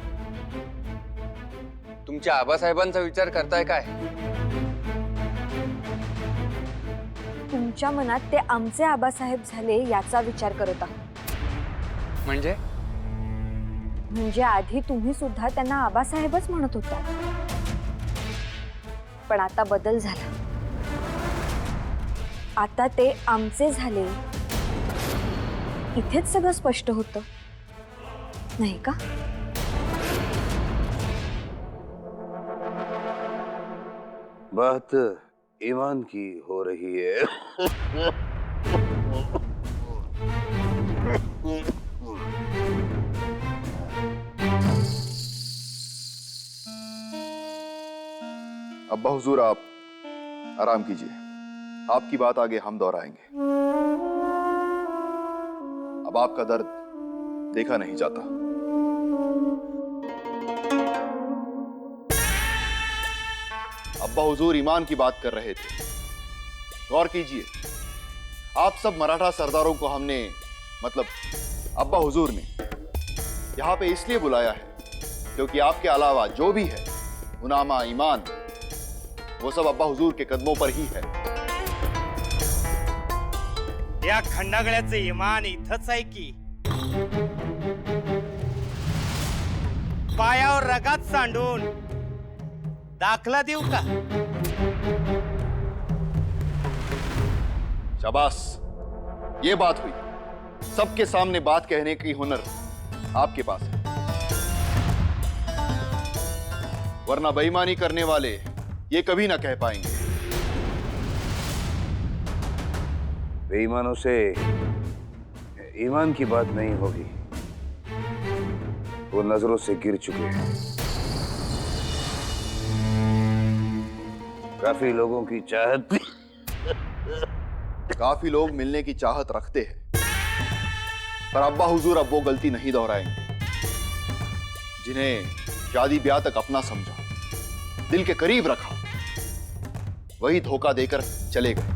तुमच्या आबासाहेबांचा विचार करताय काय? तुमच्या मनात ते आमचे आबासाहेब झाले याचा विचार करत आहोत. म्हणजे आधी तुम्ही सुद्धा त्यांना आबासाहेबच म्हणत होता, पण आता बदल झाला. आता ते आमचे झाले. इथेच सगळं स्पष्ट होतं, नाही का? बात ईमान की हो रही है. अब्बा हुजूर, आप आराम कीजिए. आपकी बात आगे हम दोहराएंगे. अब आपका दर्द देखा नहीं जाता. अब्बा हुजूर ईमान की बात कर रहे थे. गौर कीजिए, आप सब मराठा सरदारों को हमने, मतलब अब्बा हुजूर ने, यहां पे इसलिए बुलाया है क्योंकि आपके अलावा जो भी है मुनामा, ईमान, वो सब अब्बा हुजूर के कदमों पर ही है। या खंडागळ्याचं इमान इथंच आहे की पायावर रगात सांडून दाखला देऊ का? शाबाश, ये बात हुई। सबके सामने बात कहने की हुनर आपके पास है, वरना बेईमानी करने वाले ये कभी ना कह पाएंगे। बेईमानों से ईमान की बात नहीं होगी, वो नजरों से गिर चुके हैं। काफी लोगों की चाहत काफी लोग मिलने की चाहत रखते हैं, पर अब्बा हुजूर अब वो गलती नहीं दोहराएंगे जिन्हें शादी ब्याह तक अपना समझा, दिल के करीब रखा, वही धोखा देकर चले गए।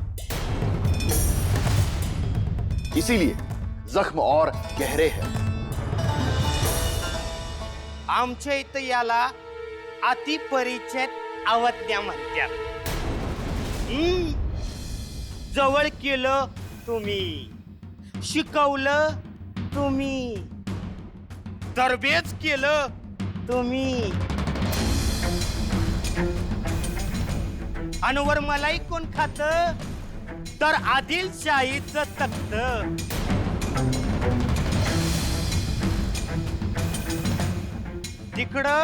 इसीलिए जख्म और गहरे हैं। आमच्या इथं याला अतिपरिचित अवज्ञा म्हणतात। जवळ केलं तुम्ही, शिकवलं तुम्ही, तरबेज केलं तुम्ही, अनवर मलाई कोण खात तर आदिलशाहीचं तख्त। तिकडं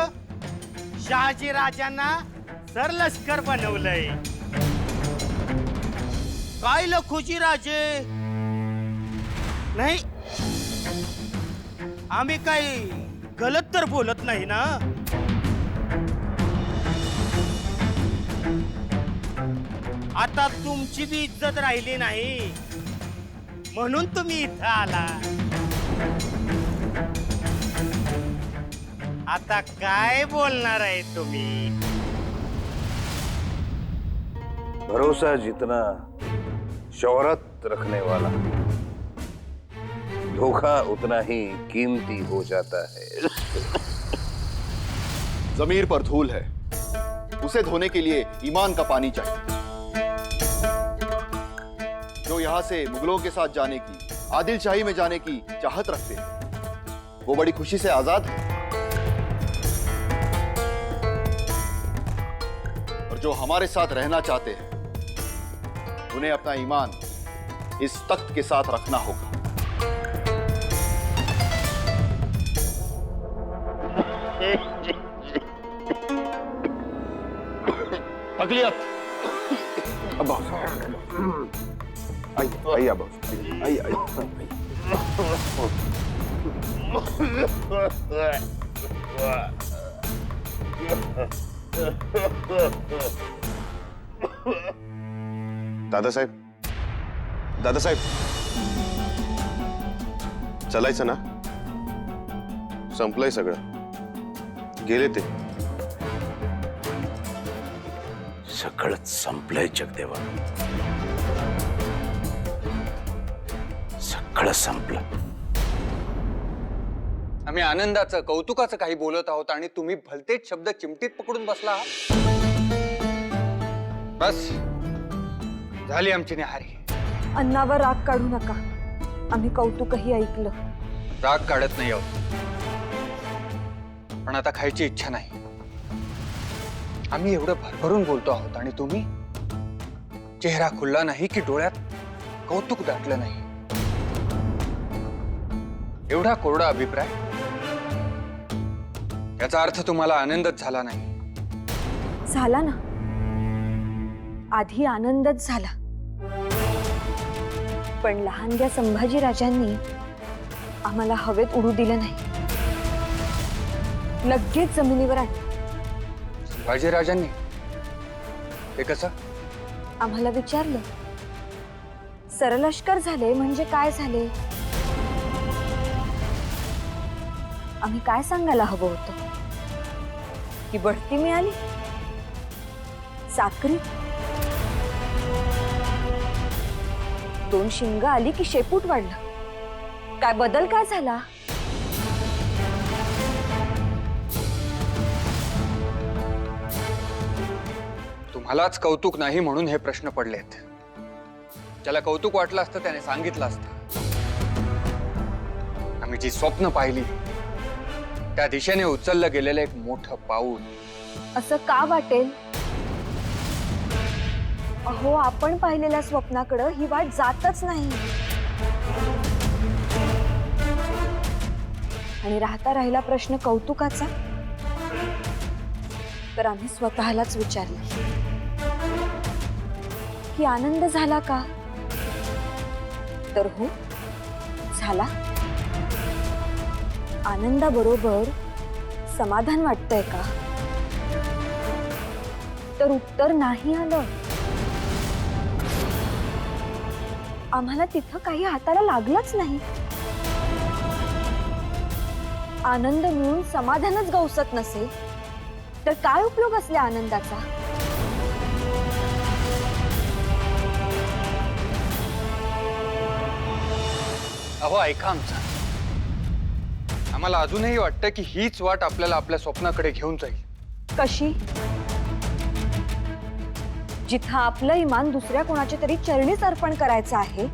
शहाजी राजांना सरलष्कर बनवलंय। काय लखुजी राजे नाही, आम्ही काही गलत तर बोलत नाही ना? आता तुमची बी इज्जत राहिली नाही म्हणून तुम्ही इथं आला। आता काय बोलणार आहे तुम्ही? भरोसा जितना शोहरत रखने वाला, धोखा उतना ही कीमती हो जाता है। जमीर पर धूल है, उसे धोने के लिए ईमान का पानी चाहिए। जो यहां से मुगलों के साथ जाने की, आदिलशाही में जाने की चाहत रखते हैं, वो बड़ी खुशी से आजाद है, और जो हमारे साथ रहना चाहते हैं उन्हें अपना ईमान इस तख्त के साथ रखना होगा। अगलियत अब्बा आई अब्बा आई दादासाहेब, दादासाहेब, चलायचं ना? संपलंय सगळं, गेले ते। सगळंच संपलंय जगदेवा, सगळं संपलं। आम्ही आनंदाचं कौतुकाचं काही बोलत आहोत आणि तुम्ही भलतेच शब्द चिमटीत पकडून बसला आहात। बस झाली आमची न्याहारी। अन्नावर राग काढू नका, आम्ही कौतुकही ऐकलं। राग काढत नाही आहोत, पण आता खायची इच्छा नाही। आम्ही एवढं भरभरून बोलतो आहोत आणि तुम्ही चेहरा खुलला नाही की डोळ्यात कौतुक दाटलं नाही। एवढा कोरडा अभिप्राय, याचा अर्थ तुम्हाला आनंदच झाला नाही। झाला ना, आधी आनंदच झाला, पण लहानग्या संभाजी राजांनी आम्हाला हवेत उडू दिलं नाही, लगेच जमिनीवर आणलं। संभाजीराजांनी ते कसं? आम्हाला विचारलं, सरलष्कर झाले म्हणजे काय झाले? आम्ही काय सांगायला हवं होतं? की बढती मिळाली, साखरी, 2 शिंग आली की शेपूट वाढलं? काय बदल काय झाला? तुम्हालाच कौतुक नाही म्हणून हे प्रश्न पडलेत. ज्याला कौतुक वाटलं असतं त्याने सांगितलं असतं. आम्ही जी स्वप्न पाहिली त्या दिशेने उचललं गेलेलं एक मोठं पाऊल. असं का वाटेल? अहो, आपण पाहिलेल्या स्वप्नाकडे ही वाट जातच नाही. आणि राहिला प्रश्न कौतुकाचा, तर आम्ही स्वतःलाच विचारलं की आनंद झाला का? तर हो, झाला. आनंदाबरोबर समाधान वाटतंय का? तर उत्तर नाही आलं. आम्हाला तिथं काही हाताला लागलंच नाही. आनंद मिळून समाधानच गवसत नसेल तर काय उपयोग असल्या आनंदाचा? अहो ऐका आमचं. आम्हाला अजूनही वाटतं की हीच वाट आपल्याला आपल्या स्वप्नाकडे घेऊन जाईल. कशी? जिथं आपलं इमान दुसऱ्या कोणाच्या तरी चरणीच अर्पण करायचं आहे,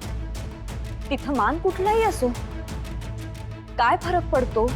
तिथं मान कुठलाही असो, काय फरक पडतो?